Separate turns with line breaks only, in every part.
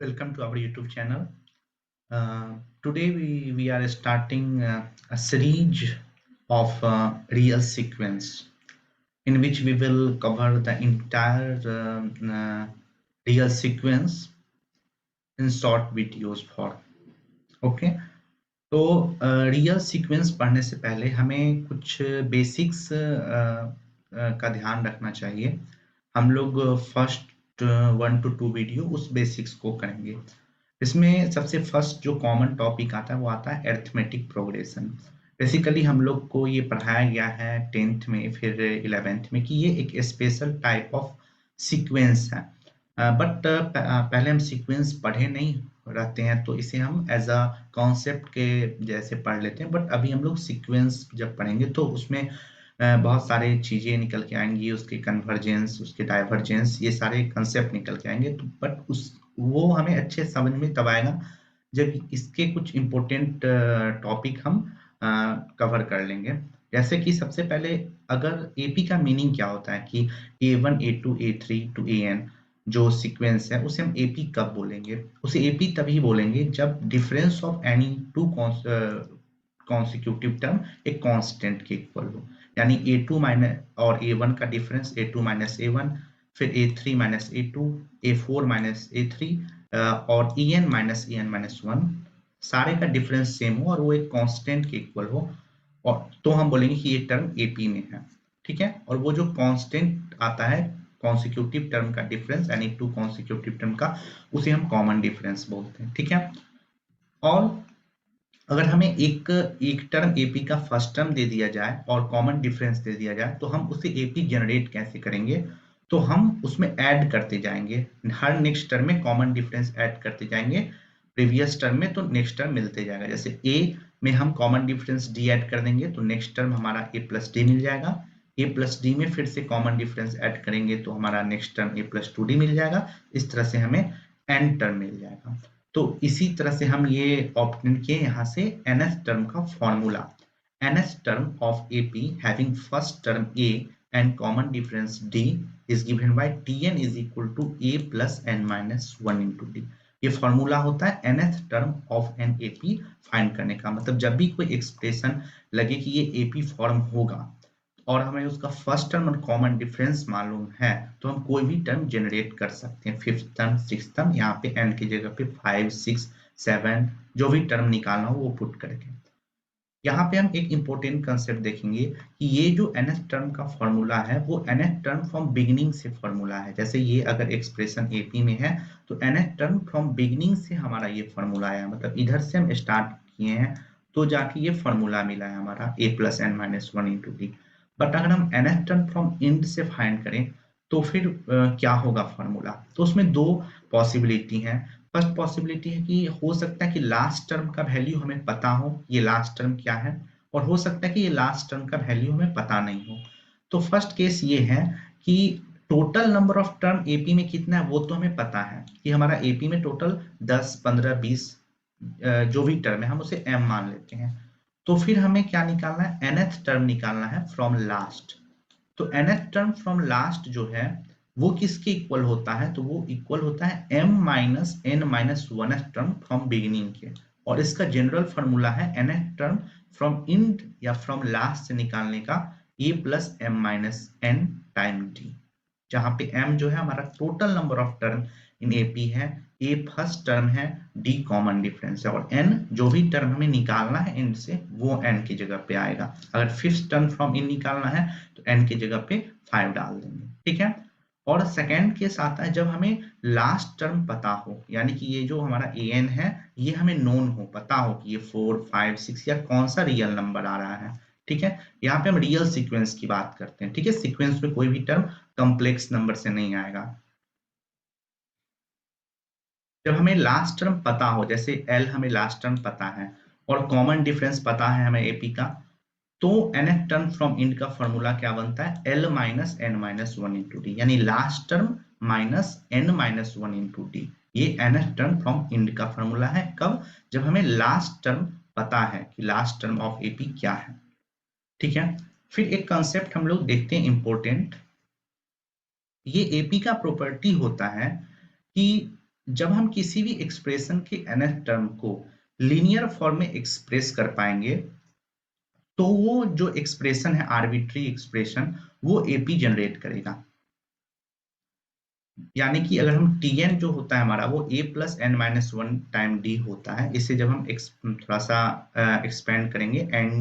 Welcome to our YouTube channel. Today we are starting a series of real sequence in which we will cover the entire real sequence in short videos for. Okay. तो real sequence पढ़ने से पहले हमें कुछ basics का ध्यान रखना चाहिए। हम लोग फर्स्ट 1 to 2 वीडियो उस बेसिक्स को करेंगे। इसमें सबसे फर्स्ट जो कॉमन टॉपिक आता है वो आता है अरिथमेटिक प्रोग्रेशन। बेसिकली हम लोग को ये पढ़ाया गया है 10th में फिर 11th में कि ये एक स्पेशल टाइप ऑफ सीक्वेंस है। बट पहले हम सीक्वेंस पढ़े नहीं रहते हैं तो इसे हम एज अ कॉन्सेप्ट के जैसे पढ़ लेते हैं। बट अभी हम लोग सीक्वेंस जब पढ़ेंगे तो उसमें बहुत सारे चीज़ें निकल के आएंगी, उसके कन्वर्जेंस, उसके डाइवर्जेंस, ये सारे कंसेप्ट निकल के आएंगे। तो बट वो हमें अच्छे समझ में तब आएगा जब इसके कुछ इम्पोर्टेंट टॉपिक हम कवर कर लेंगे। जैसे कि सबसे पहले अगर एपी का मीनिंग क्या होता है कि A1 A2 A3 to AN जो सीक्वेंस है उसे हम एपी कब बोलेंगे? उसे एपी तभी बोलेंगे जब difference of any two consecutive term एक कांस्टेंट के इक्वल हो। यानी A2 माइनस और A1 का डिफरेंस A2 माइनस A1, फिर A3 minus A2, A4 minus A3 और En माइनस En माइनस 1 सारे का डिफरेंस सेम हो और वो एक कांस्टेंट के इक्वल हो, और तो हम बोलेंगे कि ये टर्म एपी में है। ठीक है। और वो जो कांस्टेंट आता है कॉन्सिक्यूटिव टर्म का डिफरेंस यानी टू कॉन्सिक्यूटिव टर्म का, उसे हम कॉमन डिफरेंस बोलते हैं। ठीक है। और अगर हमें एक टर्म एपी का फर्स्ट टर्म दे दिया जाए और कॉमन डिफरेंस दे दिया जाए तो हम उसे एपी जनरेट कैसे करेंगे? तो हम उसमें ऐड करते जाएंगे, हर नेक्स्ट टर्म में कॉमन डिफरेंस ऐड करते जाएंगे प्रीवियस टर्म में, तो नेक्स्ट टर्म मिलते जाएगा। जैसे ए में हम कॉमन डिफरेंस डी ऐड कर देंगे तो नेक्स्ट टर्म हमारा ए प्लस डी मिल जाएगा। ए प्लस डी में फिर से कॉमन डिफरेंस ऐड करेंगे तो हमारा नेक्स्ट टर्म ए प्लस टू डी मिल जाएगा। इस तरह से हमें एन टर्म मिल जाएगा। तो इसी तरह से हम ये ऑप्टेन किए यहाँ से nth टर्म का formula. nth term of AP having first term A and common difference D is given by Tn is equal to A plus n minus 1 into D। ये फॉर्मूला होता है nth term of an AP find करने का। मतलब जब भी कोई expression लगे कि ये AP फॉर्म होगा और हमें उसका फर्स्ट टर्म और कॉमन डिफरेंस मालूम है तो हम कोई भी टर्म जनरेट कर सकते हैं। फिफ्थ टर्म, सिक्स टर्म, यहाँ पे n की जगह पे 5 6 7 जो भी टर्म निकालना हो वो पुट करके। यहाँ पे हम एक इम्पोर्टेंट कंसेप्ट देखेंगे कि ये जो nth टर्म का फॉर्मूला है वो nth टर्म फ्रॉम बिगिनिंग से फॉर्मूला है। जैसे ये अगर एक्सप्रेशन एपी में है तो nth टर्म फ्रॉम बिगिनिंग से हमारा ये फॉर्मूला आया, मतलब इधर से हम स्टार्ट किए हैं तो जाके ये फॉर्मूला मिला है हमारा a plus n minus 1 into d. But अगर हम nth टर्म फ्रॉम इंड से फाइंड करें तो फिर क्या होगा फॉर्मूला? तो उसमें दो पॉसिबिलिटी है। फर्स्ट पॉसिबिलिटी है कि हो सकता है कि लास्ट टर्म का वैल्यू हमें पता हो, ये लास्ट टर्म क्या है, और हो सकता है कि ये लास्ट टर्म का वैल्यू हमें पता नहीं हो। तो फर्स्ट केस ये है कि total number of term AP में कितना है वो तो हमें पता है कि हमारा एपी में टोटल 10 15 20 जो भी टर्म है हम उसे m मान लेते हैं। तो फिर हमें क्या निकालना है? nth टर्म निकालना है फ्रॉम लास्ट। तो nth टर्म फ्रॉम लास्ट जो है वो किसके इक्वल होता है? तो वो इक्वल होता है m minus n minus 1th term from beginning के, और इसका जनरल फॉर्मूला है nth टर्म फ्रॉम इंड या फ्रॉम लास्ट से निकालने का a plus m minus n time d, जहां पे m जो है हमारा total number of term in AP है, a फर्स्ट टर्म है, d कॉमन डिफरेंस है, और n जो भी टर्म हमें निकालना है इंड से वो n की जगह पे आएगा। अगर फिफ्थ टर्म फ्रॉम इन निकालना है तो n की जगह पे 5 डाल देंगे। ठीक है। और सेकेंड केस आता है जब हमें लास्ट टर्म पता हो, यानी कि ये जो हमारा an है ये हमें नोन हो, पता हो कि ये 4 5 6 या कौन सा रियल नंबर आ रहा है। ठीक है। यहाँ पे हम रियल सीक्वेंस की बात करते हैं। ठीक है। सीक्वेंस में कोई भी टर्म कॉम्प्लेक्स नंबर से नहीं आएगा। जब हमें लास्ट टर्म पता हो, जैसे L हमें लास्ट टर्म पता है और कॉमन डिफरेंस पता है हमें एपी का, तो nth टर्म फ्रॉम इंड का फॉर्मूला क्या बनता है? L minus n minus 1 into d, यानी last term minus n minus 1 into d. ये nth टर्म फ्रॉम इंड का फॉर्मूला है। कब? जब हमें लास्ट टर्म पता है कि लास्ट टर्म ऑफ एपी क्या है। ठीक है। फिर एक कंसेप्ट हम लोग देखते हैं इंपॉर्टेंट। ये एपी का प्रॉपर्टी होता है कि जब हम किसी भी एक्सप्रेशन के nth टर्म को लीनियर फॉर्म में एक्सप्रेस कर पाएंगे तो वो जो एक्सप्रेशन है आर्बिट्री एक्सप्रेशन वो एपी जनरेट करेगा। यानी कि अगर हम Tn जो होता है हमारा वो a plus n minus one time d होता है। इसे जब हम थोड़ा सा एक्सपेंड करेंगे n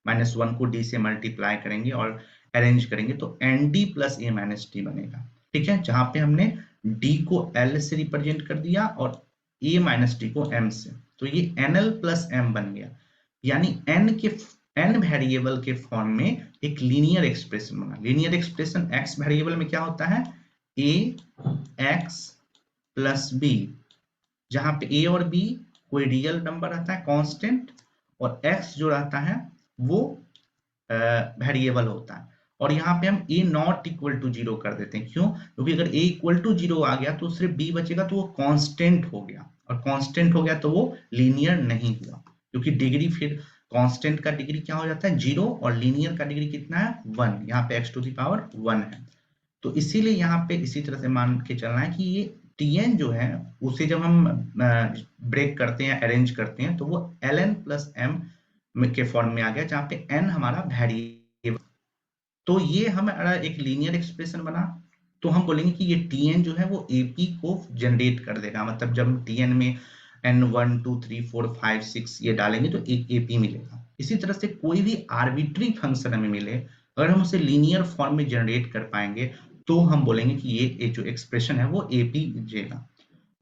माइनस वन को d से मल्टीप्लाई करेंगे और अरेंज करेंगे तो nd plus a minus D बनेगा। ठीक है, जहां पे हमने d को l से रिप्रेजेंट कर दिया और a माइनस डी को m से, तो ये nl प्लस m बन गया। यानी n वेरिएबल के फॉर्म में एक लीनियर एक्सप्रेशन बना। लीनियर एक्सप्रेशन x वेरिएबल में क्या होता है a x प्लस बी, जहां पे a और b कोई रियल नंबर रहता है कांस्टेंट और x जो रहता है वो वेरिएबल होता है। और यहाँ पे हम a नॉट इक्वल टू 0 कर देते हैं। क्यों? क्योंकि अगर a इक्वल टू 0 आ गया तो सिर्फ b बचेगा, तो वो कांस्टेंट हो गया, और कांस्टेंट हो गया तो वो लीनियर नहीं हुआ, क्योंकि डिग्री फिर कांस्टेंट का डिग्री क्या हो जाता है 0 और लीनियर का डिग्री कितना है 1। यहाँ पे x टू द पावर 1 है। तो इसीलिए यहाँ पे इसी तरह से मान के चलना है कि ये Tn जो है उसे जब हम ब्रेक करते हैं अरेंज करते हैं तो वो ln प्लस m के फॉर्म में आ गया, जहाँ पे n हमारा वेरिएबल। तो ये हमारा एक लीनियर एक्सप्रेशन बना। तो हम बोलेंगे कि ये Tn जो है वो AP को जनरेट कर देगा। मतलब जब हम Tn में n 1 2 3 4 5 6 ये डालेंगे तो एक AP मिलेगा। इसी तरह से कोई भी आर्बिट्री फंक्शन हमें मिले, अगर हम उसे लीनियर फॉर्म में जनरेट कर पाएंगे तो हम बोलेंगे कि ये जो एक्सप्रेशन है वो AP देगा।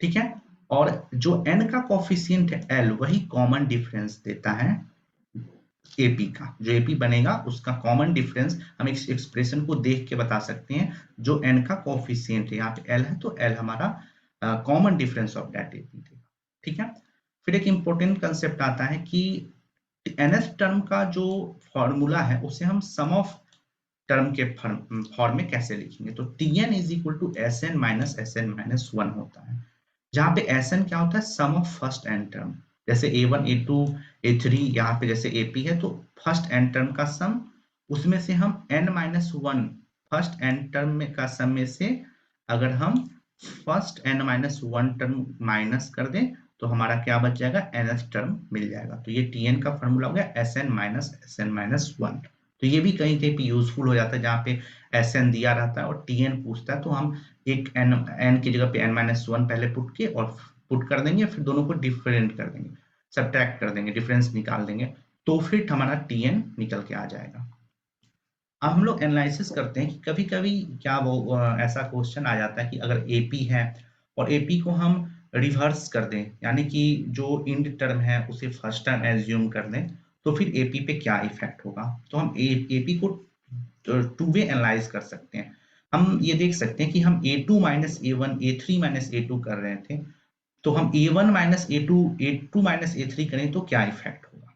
ठीक है, और जो n का कोफिशिएंट है l वही कॉमन डिफरेंस देता है AP का। जो AP बनेगा उसका कॉमन डिफरेंस हम इस एक्सप्रेशन को देख के बता सकते हैं। जो n का कोफिशिएंट है, यहाँ पे l है तो l हमारा common difference of that AP देगा। ठीक है, फिर एक इंपॉर्टेंट कंसेप्ट आता है कि nth टर्म का जो फॉर्मूला है उसे हम सम ऑफ टर्म के फॉर्म में कैसे लिखेंगे। तो Tn is equal to Sn minus Sn minus 1 होता है, जहां पे Sn क्या होता है sum of first n term. जैसे A1 A2 A3 यहाँ पे जैसे AP है तो फर्स्ट एन टर्म का सम, उसमें से हम n minus one first n term में का सम में से अगर हम first n minus one term minus कर दें तो हमारा क्या बच जाएगा nth टर्म मिल जाएगा। तो ये Tn का फॉर्मूला हो गया Sn माइनस Sn माइनस 1। तो ये भी कहीं कहीं पे यूजफुल हो जाता है, जहाँ पे Sn दिया रहता है और Tn पूछता है तो हम एक n की जगह पे n माइनस वन पहले पुट के और पुट कर देंगे, फिर दोनों को डिफरेंट कर देंगे, सब्ट्रैक्ट कर देंगे, डिफरेंस निकाल देंगे, तो फिर हमारा Tn निकल के आ जाएगा। अब हम लोग एनालिसिस करते हैं कि कभी कभी क्या वो ऐसा क्वेश्चन आ जाता है कि अगर AP है और AP को हम रिवर्स कर दें, यानी कि जो इंड टर्म है उसे फर्स्ट टर्म एज्यूम कर दें, तो फिर AP पे क्या इफेक्ट होगा। तो हम AP को टू वे एनालाइज कर सकते हैं। हम ये देख सकते हैं कि हम A2 minus A1 A3 minus A2 कर रहे थे, तो हम A1 minus A2 minus A3 करें तो क्या इफेक्ट होगा।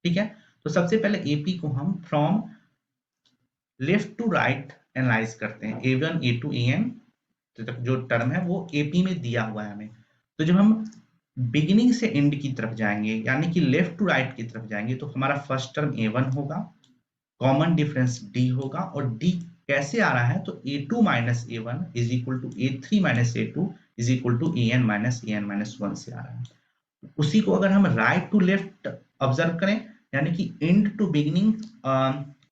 ठीक है, तो सबसे पहले AP को हम from left to right analyse करते हैं। A1 A2 AN जो टर्म है वो AP में दिया हुआ है हमें। तो जब हम बिगिनिंग से एंड की तरफ जाएंगे यानी कि लेफ्ट टू राइट की तरफ जाएंगे तो हमारा फर्स्ट टर्म A1 होगा, कॉमन डिफरेंस D होगा, और D कैसे आ रहा है तो A2 minus A1 is equal to A3 minus A2 is equal to AN minus AN minus 1 से आ रहा है। उसी को अगर हम राइट टू लेफ्ट ऑब्जर्व करें यानी कि एंड टू बिगिनिंग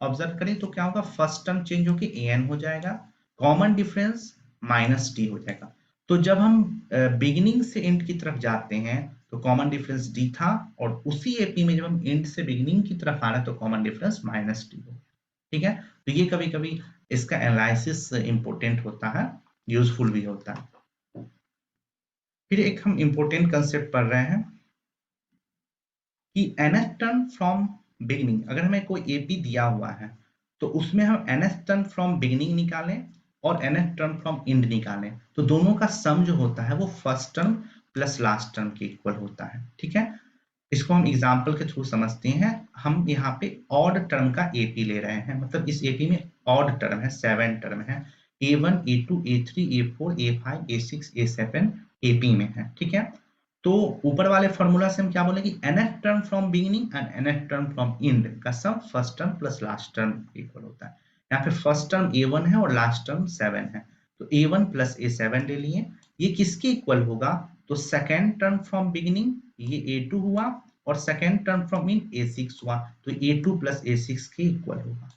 ऑब्जर्व करें तो क्या होगा, फर्स्ट टर्म चेंज होकर AN हो जाएगा, कॉमन डिफरेंस माइनस D हो जाएगा। तो जब हम बिगिनिंग से एंड की तरफ जाते हैं तो कॉमन डिफरेंस D था, और उसी AP में जब हम एंड से बिगिनिंग की तरफ आ रहे हैं तो कॉमन डिफरेंस माइनस D हो। ठीक है, तो ये कभी कभी इसका एनालिसिस इंपॉर्टेंट होता है, यूजफुल भी होता है। फिर एक हम इंपॉर्टेंट कंसेप्ट पढ़ रहे हैं कि nth टर्म फ्रॉम बिगिनिंग। अगर हमें कोई AP दिया हुआ है तो उसमें हम nth टर्म फ्रॉम बिगिनिंग निकालें और nth टर्म फ्रॉम एंड निकालें, तो दोनों का सम जो होता है वो first term plus last term के इक्वल होता है। ठीक है, इसको हम एग्जाम्पल के थ्रू समझते हैं। हम यहाँ पे ऑड टर्म का AP ले रहे हैं, मतलब इस AP में ऑड टर्म है, 7 टर्म है, A1 A2 A3 A4 A5 A6 A7 AP में है। ठीक है, तो ऊपर वाले फॉर्मूला से हम क्या बोलेंगे, nth term from beginning and nth term from end का sum first term plus last term equal होता है। यहाँ पे फर्स्ट टर्म A1 है और लास्ट टर्म 7 है, तो A1 प्लस A7 ले लिए, ये किसके इक्वल होगा? तो सेकेंड टर्म फ्रॉम बिगिनिंग ये A2 हुआ और second term from in A6 हुआ, तो A2 प्लस A6 के इक्वल होगा।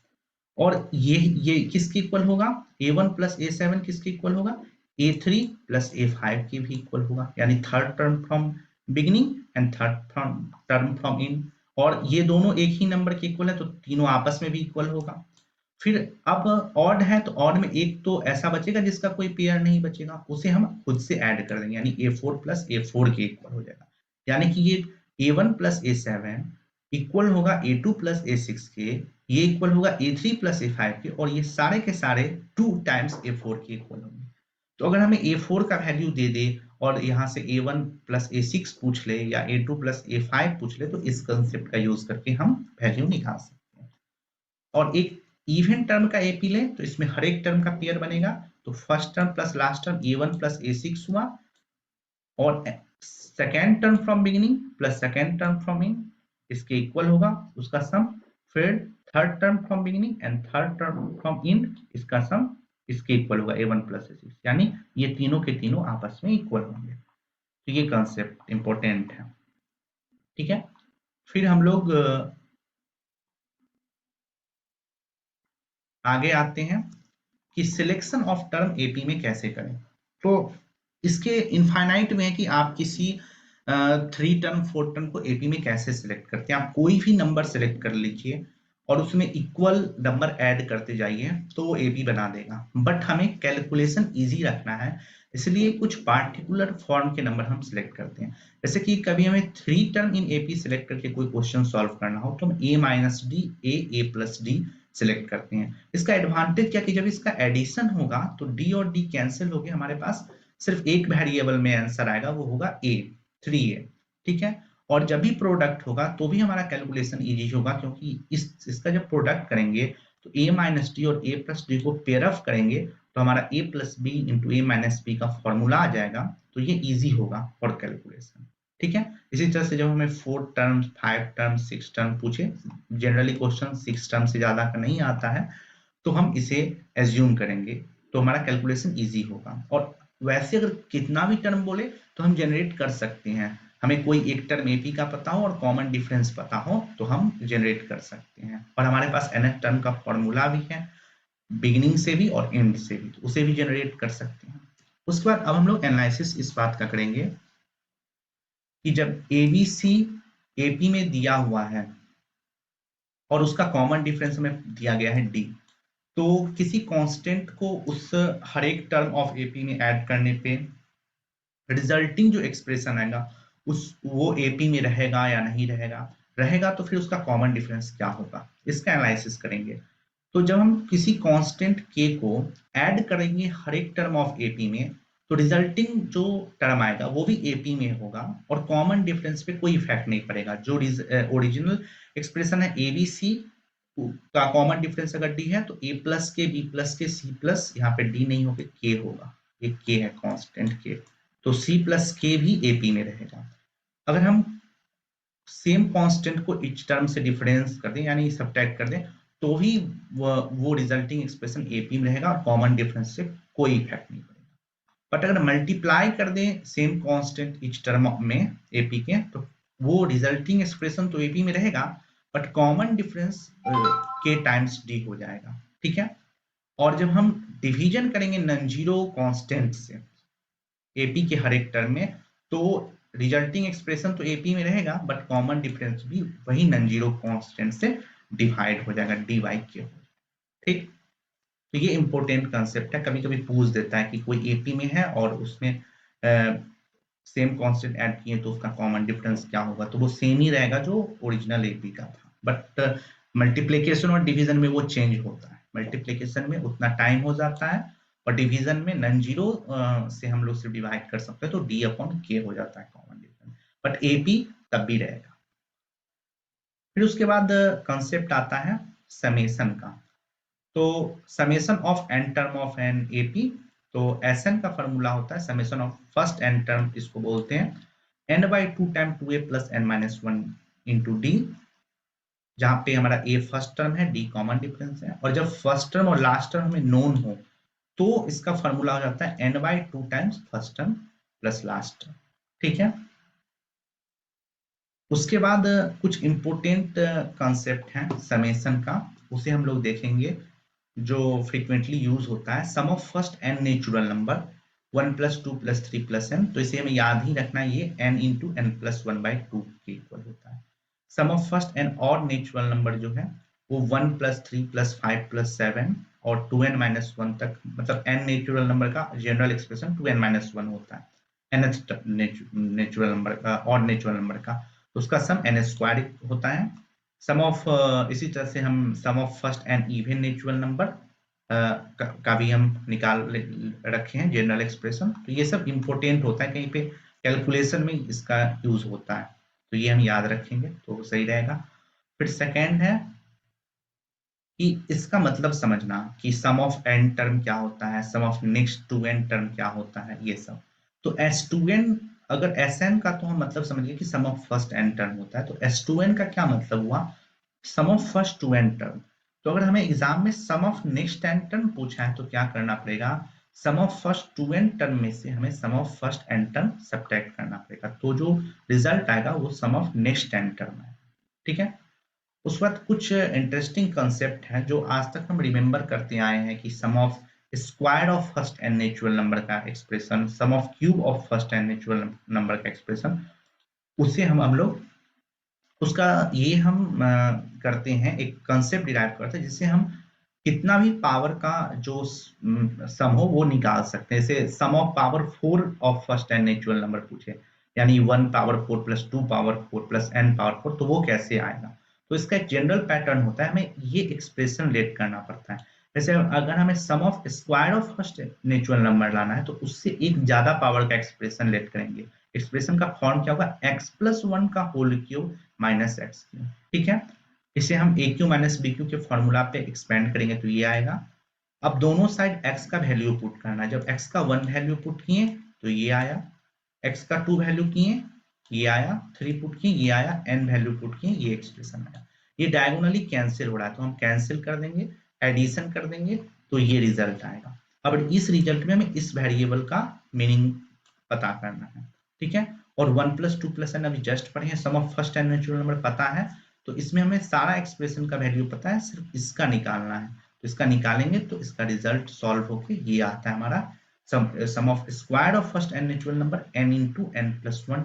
और ये किसके इक्वल होगा? A1 प्लस A7 किसके इक्वल होगा? A3 प्लस A5 के भी इक्वल होगा, यानी third term from beginning and third term from in. और ये दोनों एक ही नंबर के इक्वल है तो तीनों आपस में भी इक्वल होगा। फिर अब ऑड है तो ऑड में एक तो ऐसा बचेगा जिसका कोई पेयर नहीं बचेगा, उसे हम खुद से ऐड कर देंगे, यानी A4 प्लस A4 के इक्वल हो जाएगा। यानी कि ये A1 प्लस A7 इक्वल होगा A2 प्लस A6 के, ये इक्वल होगा A3 प्लस A5 के, और ये सारे के सारे 2 टाइम्स A4 के इक्वल होंगे। तो अगर हमें A4 का वैल्यू दे दे और यहाँ से A1 प्लस A6 पूछ ले या A2 प्लस A5 पूछ ले, तो इस कंसेप्ट का यूज करके हम वैल्यू निकाल सकते हैं। और एक इवन टर्म का एपी ले तो इसमें हर एक टर्म का पेयर बनेगा, तो first term plus last term A1 plus A6 हुआ, और second term from beginning plus second term from in इसके इक्वल होगा उसका सम। फिर third term from beginning and third term from in इसका सम इसके इक्वल होगा A1 प्लस A6, यानी ये तीनों के तीनों आपस में इक्वल होंगे। तो ये कंसेप्ट इंपॉर्टेंट है, ठीक है। फिर हम लोग आगे आते हैं कि सिलेक्शन ऑफ टर्म एपी में कैसे करें। तो इसके इनफाइनाइट में है कि आप किसी 3 टर्म 4 टर्म को एपी में कैसे सिलेक्ट करते हैं। आप कोई भी नंबर सिलेक्ट कर लीजिए और उसमें इक्वल नंबर ऐड करते जाइए तो वो एपी बना देगा, बट हमें कैलकुलेशन इजी रखना है, इसलिए कुछ पार्टिकुलर फॉर्म के नंबर हम सिलेक्ट करते हैं। जैसे कि कभी हमें 3 टर्म इन एपी सिलेक्ट करके कोई क्वेश्चन सॉल्व करना हो तो हम A minus D A plus D select करते हैं। इसका एडवांटेज क्या कि जब इसका एडिशन होगा तो डी और डी कैंसिल होके हमारे पास सिर्फ एक वेरिएबल में आंसर आएगा, वो होगा A 3A, ठीक है। और जब भी प्रोडक्ट होगा तो भी हमारा कैलकुलेशन इजी होगा, क्योंकि इसका जब प्रोडक्ट करेंगे तो A माइनस डी और A प्लस डी को पेयर अप करेंगे तो हमारा A plus b into A minus b का फॉर्मूला आ जाएगा, तो ये इजी होगा फॉर कैलकुलेशन, ठीक है। इसी तरह से जब हमें 4 टर्म 5 टर्म 6 टर्म पूछे, जनरली क्वेश्चन 6 टर्म से ज्यादा का नहीं आता है, तो हम इसे एज्यूम करेंगे तो हमारा कैलकुलेशन इजी होगा। और वैसे अगर कितना भी टर्म बोले तो हम जनरेट कर सकते हैं, हमें कोई एक टर्म एपी का पता हो और कॉमन डिफरेंस पता हो तो हम जनरेट कर सकते हैं। और हमारे पास nth टर्म का फॉर्मूला भी है, बिगिनिंग से भी और एंड से भी, तो उसे भी जनरेट कर सकते हैं। उसके बाद अब हम लोग एनालिसिस इस बात का करेंगे कि जब ABC AP में दिया हुआ है और उसका कॉमन डिफरेंस हमें दिया गया है D, तो किसी कांस्टेंट को उस हर एक टर्म ऑफ एपी में ऐड करने पे रिजल्टिंग जो एक्सप्रेशन आएगा उस वो एपी में रहेगा या नहीं रहेगा, रहेगा तो फिर उसका कॉमन डिफरेंस क्या होगा, इसका एनालिसिस करेंगे। तो जब हम किसी कांस्टेंट k को ऐड करेंगे हर एक टर्म ऑफ एपी में तो रिजल्टिंग जो टर्म आएगा वो भी एपी में होगा और कॉमन डिफरेंस पे कोई इफेक्ट नहीं पड़ेगा। जो ओरिजिनल एक्सप्रेशन है एबीसी का कॉमन डिफरेंस अगर डी है तो ए प्लस के बी प्लस के सी प्लस, यहाँ पे डी नहीं होगा के होगा, ये के है कांस्टेंट के, तो सी प्लस के भी एपी में रहेगा। अगर हम सेम कांस्टेंट को इच टर्म से डिफरेंस कर दें यानी सब्ट्रैक्ट कर दें तो भी वो रिजल्टिंग एक्सप्रेशन एपी में रहेगा और कॉमन डिफरेंस से कोई इफेक्ट नहीं पड़ेगा। बट अगर मल्टीप्लाई कर दें सेम कांस्टेंट इच टर्म में एपी के तो वो रिजल्टिंग एक्सप्रेशन तो एपी में रहेगा बट कॉमन डिफरेंस के टाइम्स डी हो जाएगा, ठीक है। और जब हम डिवीजन करेंगे नॉन जीरो कांस्टेंट से एपी के हर एक टर्म में तो रिजल्टिंग एक्सप्रेशन तो एपी में रहेगा बट कॉमन डिफरेंस भी वही नॉन जीरो कांस्टेंट से डिवाइड हो जाएगा डी बाई के, ठीक। तो ये इंपॉर्टेंट कंसेप्ट है, कभी कभी पूछ देता है कि कोई एपी में है और उसमें सेम कांस्टेंट ऐड किए तो उसका कॉमन डिफरेंस क्या होगा, तो वो सेम ही रहेगा जो ओरिजिनल एपी का था, बट मल्टीप्लिकेशन और डिवीजन में वो चेंज होता है। मल्टीप्लिकेशन में उतना टाइम हो जाता है और डिवीजन में नॉन जीरो से हम लोग सिर्फ डिवाइड कर सकते हैं तो डी अपॉन के हो जाता है कॉमन डिफरेंस, बट एपी तब भी रहेगा। फिर उसके बाद कंसेप्ट आता है समेशन का। तो summation of n term of n AP, तो एसएन का फॉर्मूला होता है summation of first n term, इसको बोलते हैं n by 2 time 2a plus n minus 1 into d, जहां पे हमारा ए फर्स्ट टर्म है डी कॉमन डिफरेंस है। और जब फर्स्ट टर्म और लास्ट टर्म हमें नोन हो तो इसका फॉर्मूला हो जाता है n/2 times first term plus last term. ठीक है, उसके बाद कुछ इंपोर्टेंट कॉन्सेप्ट है समेशन का, उसे हम लोग देखेंगे जो फ्रीक्वेंटली यूज होता है। Sum of first n natural number 1 + 2 + 3 + n, तो इसे हमें याद ही रखना है, ये n × n + 1/2 के इक्वल होता है। सम ऑफ फर्स्ट एन और नेचुरल नंबर जो है वो 1 + 3 + 5 + 7 और 2n - 1 तक, मतलब n नेचुरल नंबर का जनरल एक्सप्रेशन 2n - 1 होता है। nth नेचुरल नंबर का और नेचुरल नंबर का उसका सम n² होता है। सम ऑफ इसी तरह से हम sum of first n even natural number का भी हम निकाल रखे हैं जनरल एक्सप्रेशन। तो ये सब इंपॉर्टेंट होता है, कहीं पे कैलकुलेशन में इसका यूज होता है, तो ये हम याद रखेंगे तो सही रहेगा। फिर सेकेंड है कि इसका मतलब समझना कि सम ऑफ n टर्म क्या होता है, sum of next 2n term क्या होता है, ये सब। तो S2n, अगर Sn का तो हम मतलब समझिए कि sum of first n term होता है, तो S2n का क्या मतलब हुआ, सम ऑफ फर्स्ट 2n टर्म। तो अगर हमें एग्जाम में सम ऑफ नेक्स्ट n टर्म पूछा है तो क्या करना पड़ेगा, सम ऑफ फर्स्ट 2n टर्म में से हमें sum of first n term subtract करना पड़ेगा, तो जो रिजल्ट आएगा वो sum of next n term है। ठीक है, उस वक्त कुछ इंटरेस्टिंग कंसेप्ट है जो आज तक हम रिमेंबर करते आए हैं कि sum of square of first n natural number का expression, sum of cube of first n natural number का एक्सप्रेशन, उसे हम लोग उसका ये हम करते हैं, एक कंसेप्ट डिराइव करते हैं जिससे हम कितना भी पावर का जो सम हो वो निकाल सकते हैं। जैसे sum of power 4 of first n natural number पूछे, यानी 1 पावर 4 + 2 पावर 4 + n पावर 4, तो वो कैसे आएगा। तो इसका एक जनरल पैटर्न होता है, हमें ये एक्सप्रेशन लेट करना पड़ता है। जैसे अगर हमें sum of square of first natural number लाना है तो उससे एक ज्यादा पावर का एक्सप्रेशन लेट करेंगे। एक्सप्रेशन का फॉर्म क्या होगा, x + 1 का whole cube minus x cube. ठीक है, इसे हम a cube minus b cube के फॉर्मूला पे एक्सपेंड करेंगे तो ये आएगा। अब दोनों साइड x का वैल्यू पुट करना है, जब x का 1 वैल्यू पुट किए तो ये आया, x का 2 वैल्यू किए ये आया, 3 पुट किए ये आया, n वैल्यू पुट किए ये एक्सप्रेशन आया। ये डायगोनली कैंसिल हो रहा है तो हम कैंसिल कर देंगे, एडिशन कर देंगे तो ये रिजल्ट आएगा। अब इस रिजल्ट में हमें इस वेरिएबल का मीनिंग पता करना है। ठीक है, और 1 + 2 + n अभी जस्ट पढ़े हैं, sum of first n natural number पता है, तो इसमें हमें सारा एक्सप्रेशन का वैल्यू पता है, सिर्फ इसका निकालना है। तो इसका निकालेंगे तो इसका रिजल्ट सॉल्व होके ये आता है हमारा sum of square of first n natural number n × n + 1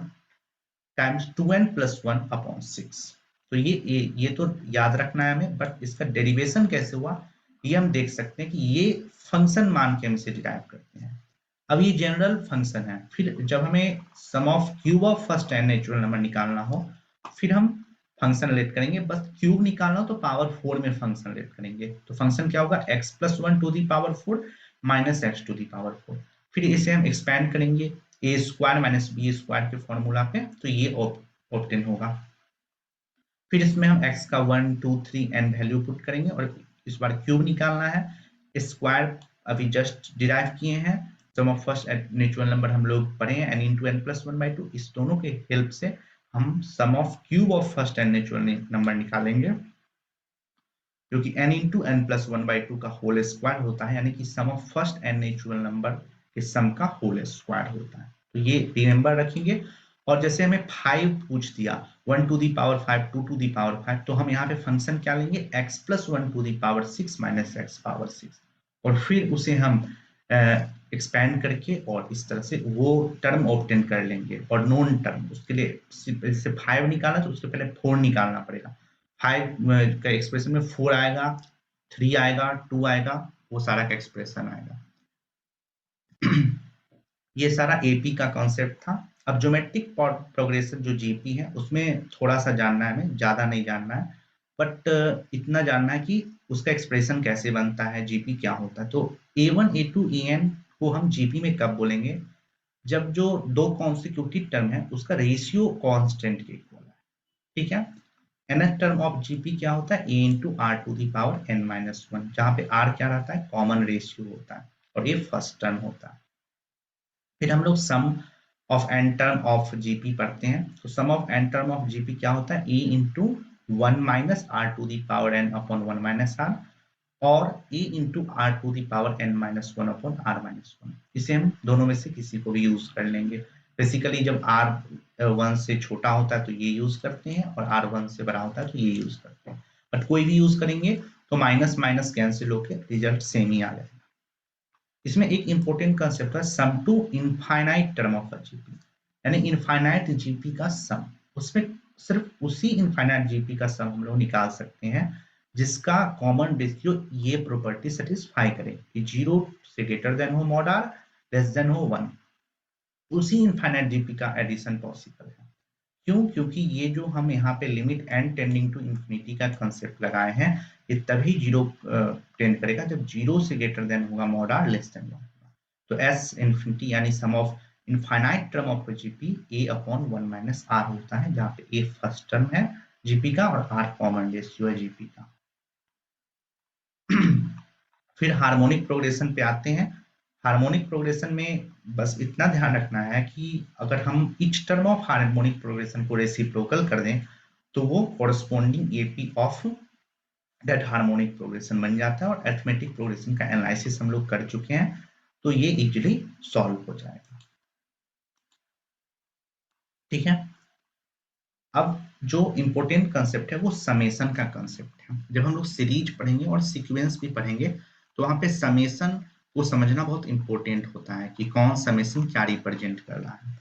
times 2n + 1/6। तो ये तो याद रखना है हमें, बट इसका डेरिवेशन कैसे हुआ ये हम देख सकते हैं कि ये फंक्शन मान के हम इसे डिराइव करते हैं। अब ये जनरल फंक्शन है, फिर जब हमें sum of cube of first n natural number निकालना हो फिर हम फंक्शन लेट करेंगे, बस क्यूब निकालना हो तो पावर 4 में फंक्शन लेट करेंगे। तो फंक्शन क्या होगा, x + 1 ⁴ - x⁴। फिर इसे हम एक्सपैंड करेंगे a² - b² के फॉर्मूला पे, तो ये ऑब्टेन होगा। फिर इसमें हम x का 1 2 3 n वैल्यू पुट करेंगे और इस बार क्यूब निकालना है, स्क्वायर अभी जस्ट डिराइव किए हैं, sum of first natural number हम लोग पढ़े हैं n × n + 1/2, इस दोनों के हेल्प से हम sum of cube of first n natural number निकालेंगे, जो कि n × n + 1/2 का होल स्क्वायर होता है, यानी कि sum of first n natural number के सम का होल स्क्वायर होता है। तो ये रिमेंबर रखेंगे। और जैसे हमें 5 पूछ दिया, 1 ⁵ 2 ⁵ 5, तो हम यहाँ पे फंक्शन क्या लेंगे, x + 1 ⁵ 6 - x⁴, और फिर उसे हम एक्सपैंड करके और इस तरह से वो टर्म ऑब्टेन कर लेंगे। और नॉन टर्म, उसके लिए जैसे 5 निकालना तो उसके पहले 4 निकालना पड़ेगा। 5 का एक्सप्रेशन में 4 आएगा, 3 आएगा, 2 आएगा, वो सारा का एक्सप्रेशन आएगा। ये सारा एपी का कॉन्सेप्ट था। अब ज्योमेट्रिक प्रोग्रेशन जो जीपी है उसमें थोड़ा सा जानना है, हमें ज्यादा नहीं जानना है, बट इतना जानना है कि उसका एक्सप्रेशन कैसे बनता है, जीपी क्या होता है। तो a1 a2 an को हम जीपी में कब बोलेंगे, जब जो दो कॉन्सिक्यूटिव टर्म है उसका रेशियो कांस्टेंट के इक्वल है। ठीक है, nth टर्म ऑफ जीपी क्या होता है, a × r⁴n - 1, जहां पे r क्या रहता है, कॉमन रेशियो होता है, और ये फर्स्ट टर्म होता है। फिर हम लोग sum of n term of GP पढ़ते हैं, तो sum of n term of GP क्या होता है, a × 1 - r⁴n/1 - r, और a into r to the power n minus one upon r minus one. इसे हम दोनों में से किसी को भी यूज कर लेंगे। बेसिकली जब r1 से छोटा होता है तो ये यूज करते हैं और r1 से बड़ा होता है तो ये यूज करते हैं, बट कोई भी यूज करेंगे तो माइनस माइनस कैंसिल होकर रिजल्ट सेम ही आ जाएगा। इसमें एक इंपॉर्टेंट कंसेप्ट है sum to infinite term of a GP, यानी इनफाइनाइट जीपी का सम। उसमें सिर्फ उसी इनफाइनाइट जीपी का सम हम लोग निकाल सकते हैं जिसका कॉमन रेशियो ये प्रॉपर्टी सेटिस्फाई करे कि 0 से ग्रेटर देन हो मॉड आर, लेस देन हो 1। उसी इनफाइनाइट जीपी का एडिशन पॉसिबल है। क्यों? क्योंकि ये जो हम यहाँ पे limit n tending to infinity का कंसेप्ट लगाए हैं, ये तभी 0 टेंड करेगा जब 0 से ग्रेटर देन होगा मॉड आर, लेस देन 1 होगा। तो s इंफिनिटी यानी sum of infinite term of GP a upon 1 minus r होता है, जहाँ पे a फर्स्ट टर्म है जीपी का और r कॉमन रेशियो है जीपी का। फिर हार्मोनिक प्रोग्रेशन पे आते हैं। हार्मोनिक प्रोग्रेशन में बस इतना ध्यान रखना है कि अगर हम each term of harmonic progression को रेसिप्रोकल कर दें तो वो corresponding AP of that harmonic progression बन जाता है, और अरिथमेटिक प्रोग्रेशन का एनालिसिस हम लोग कर चुके हैं, तो ये इजीली सॉल्व हो जाएगा। ठीक है, अब जो इंपॉर्टेंट कंसेप्ट है वो समेशन का कंसेप्ट है। जब हम लोग सीरीज पढ़ेंगे और सीक्वेंस भी पढ़ेंगे तो वहां पे समेशन को समझना बहुत इंपॉर्टेंट होता है कि कौन समेशन क्या रिप्रेजेंट कर रहा है।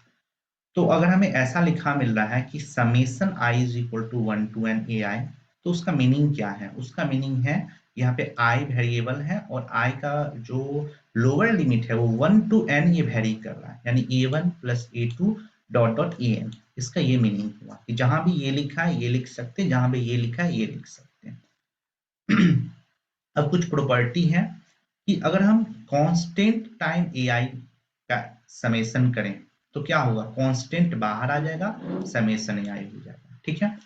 तो अगर हमें ऐसा लिखा मिल रहा है कि summation i is equal to 1 to n a i, तो उसका मीनिंग क्या है? उसका मीनिंग है यहाँ पे आई वेरिएबल है और आई का जो लोअर लिमिट है वो 1 टू एन ये वेरी कर रहा है, यानी a1 plus a2 dot dot an। इसका ये मीनिंग हुआ कि जहां भी ये लिखा है ये लिख सकते हैं, जहां भी ये लिखा है ये लिख सकते हैं। अब कुछ प्रॉपर्टी है कि अगर हम कांस्टेंट टाइम ai का समेशन करें तो क्या होगा? कांस्टेंट बाहर आ जाएगा, समेशन ai हो जाएगा। ठीक है,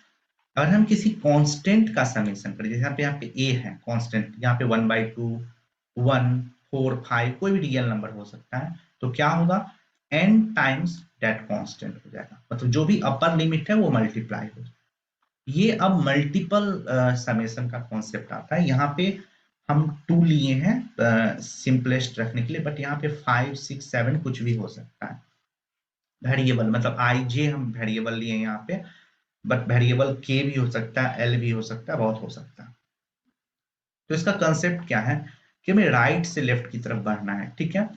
अगर हम किसी कांस्टेंट का समेशन करें, जैसे यहाँ पे a है कांस्टेंट, यहाँ पे 1/2 1 4 5 कोई भी रियल नंबर हो सकता है, तो क्या होगा? n टाइम्स दैट कांस्टेंट हो जाएगा, मतलब जो भी अपर लिमिट है वो मल्टीप्लाई हो जाएगा। ये अब मल्टीपल समेशन का कॉन्सेप्ट आता है। यहाँ पे हम 2 लिए हैं सिंपलेस्ट रखने के लिए, बट यहाँ पे 5 6 7 कुछ भी हो सकता है वेरिएबल, मतलब आई जे हम वेरिएबल लिए यहाँ पे, बट वेरिएबल के भी हो सकता है, एल भी हो सकता है, बहुत हो सकता है। तो इसका कंसेप्ट क्या है कि हमें राइट से लेफ्ट की तरफ बढ़ना है। ठीक है,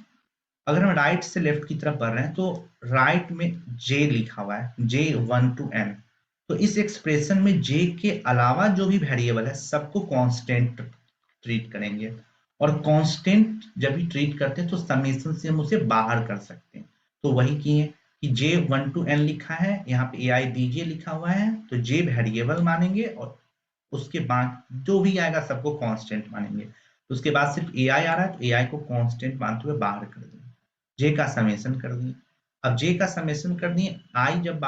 अगर हम राइट से लेफ्ट की तरफ बढ़ रहे हैं तो राइट में जे लिखा हुआ है, जे 1 टू n, तो इस एक्सप्रेशन में जे के अलावा जो भी वेरिएबल है सबको कांस्टेंट ट्रीट करेंगे, और कांस्टेंट जब भी ट्रीट करते हैं तो समेशन से हम उसे बाहर कर सकते हैं। तो वही किए कि जे 1 टू n लिखा है, यहाँ पे ए आई बी जे लिखा हुआ है, तो जे वेरिएबल मानेंगे और उसके बाद जो भी आएगा सबको कांस्टेंट मानेंगे। तो उसके बाद सिर्फ ए आई आ रहा है तो ए आई को कांस्टेंट मानते हुए बाहर कर देंगे, जे का समेशन कर दिए। अब जे का समेशन कर दिए, आई जब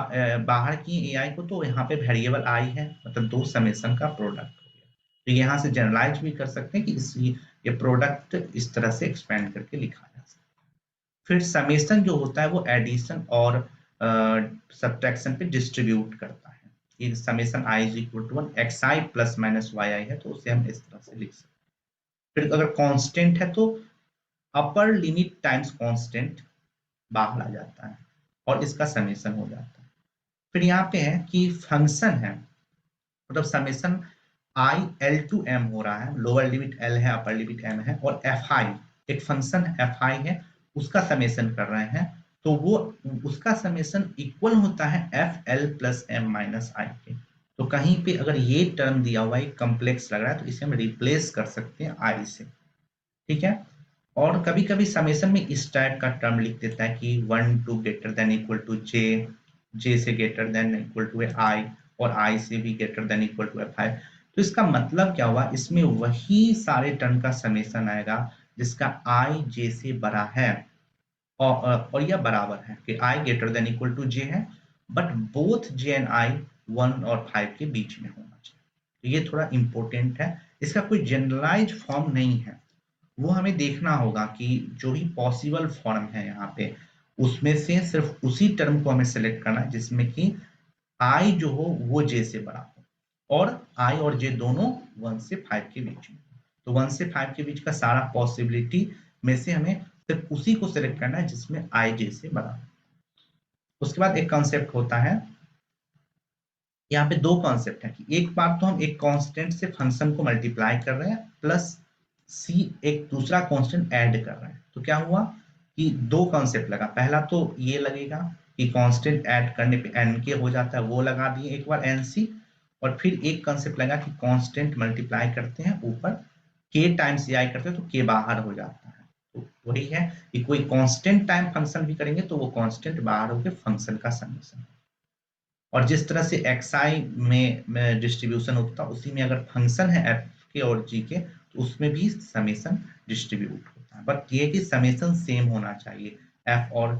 बाहर किए ए आई को तो यहाँ पे वेरिएबल आई है, मतलब दो समेशन का प्रोडक्ट हो गया। तो यहाँ से जनरलाइज भी कर सकते हैं कि ये प्रोडक्ट इस तरह से एक्सपेंड करके लिखा जा सकता है। फिर समेशन जो होता है वो एडिशन और सब्ट्रैक्शन पे डिस्ट्रीब्यूट करता है। ये summation i is equal to 1 x i plus minus y i है, तो उसे हम इस तरह से लिख सकते हैं। फिर अगर कांस्टेंट है तो अपर लिमिट टाइम्स कांस्टेंट बाहर आ जाता है और इसका समेशन हो जाता है। फिर यहाँ पे है कि फंक्शन है, मतलब summation I L to M हो रहा है, लोअर लिमिट एल है, अपर लिमिट एम है, और एफ आई एक फंक्शन एफ आई है उसका समेशन कर रहे हैं, तो वो उसका समेशन इक्वल होता है f l plus m minus i के। तो कहीं पे अगर ये टर्म दिया हुआ है कम्प्लेक्स लग रहा है तो इसे हम रिप्लेस कर सकते हैं आई से। ठीक है, और कभी कभी समेशन में इस टाइप का टर्म लिख देता है कि 1 to greater than equal to j, j से greater than equal to i, और आई से भी greater than equal to f i. तो इसका मतलब क्या हुआ? इसमें वही सारे टर्म का समेशन आएगा जिसका आई जे से बड़ा है और यह बराबर है कि आई ग्रेटर देन इक्वल टू जे है, but both J and I 1 और 5 के बीच में होना चाहिए। तो ये थोड़ा इंपॉर्टेंट है, इसका कोई जनरलाइज फॉर्म नहीं है, वो हमें देखना होगा कि जो भी पॉसिबल फॉर्म है यहाँ पे उसमें से सिर्फ उसी टर्म को हमें सेलेक्ट करना है जिसमें कि आई जो हो वो जे से बड़ा हो और आई और जे दोनों 1 से 5 के बीच में। तो 1 से 5 के बीच का सारा पॉसिबिलिटी में से हमें सिर्फ उसी को सिलेक्ट करना है जिसमें i j से बड़ा। उसके बाद एक कॉन्सेप्ट होता है, यहाँ पे दो कॉन्सेप्ट है कि एक बार तो हम एक कांस्टेंट से फंक्शन को मल्टीप्लाई कर रहे हैं प्लस सी एक दूसरा कांस्टेंट ऐड कर रहे हैं। तो क्या हुआ कि दो कॉन्सेप्ट लगा। पहला तो ये लगेगा कि कांस्टेंट ऐड करने पे एन के हो जाता है, वो लगा दिए एक बार एन सी, और फिर एक कॉन्सेप्ट लगा कि कांस्टेंट मल्टीप्लाई करते हैं ऊपर के टाइम्स आई करते हैं तो के बाहर हो जाता है। तो वही है कि कोई कांस्टेंट टाइम फंक्शन भी करेंगे तो वो कांस्टेंट बाहर होकर फंक्शन का समेशन। और जिस तरह से xi में डिस्ट्रीब्यूशन होता है उसी में अगर फंक्शन है f के और g के तो उसमें भी समेशन डिस्ट्रीब्यूट होता है। बट ये कि समेशन सेम होना चाहिए f और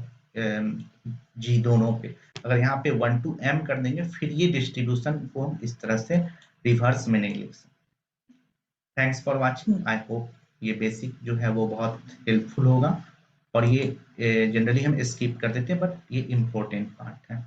g दोनों पे। अगर यहाँ पे 1 to m कर देंगे फिर ये डिस्ट्रीब्यूशन को हम इस तरह से रिवर्स में नहीं लिख सकते। Thanks for watching. I hope ये बेसिक जो है वो बहुत हेल्पफुल होगा, और ये जनरली हम स्किप कर देते हैं बट ये इम्पोर्टेंट पार्ट है।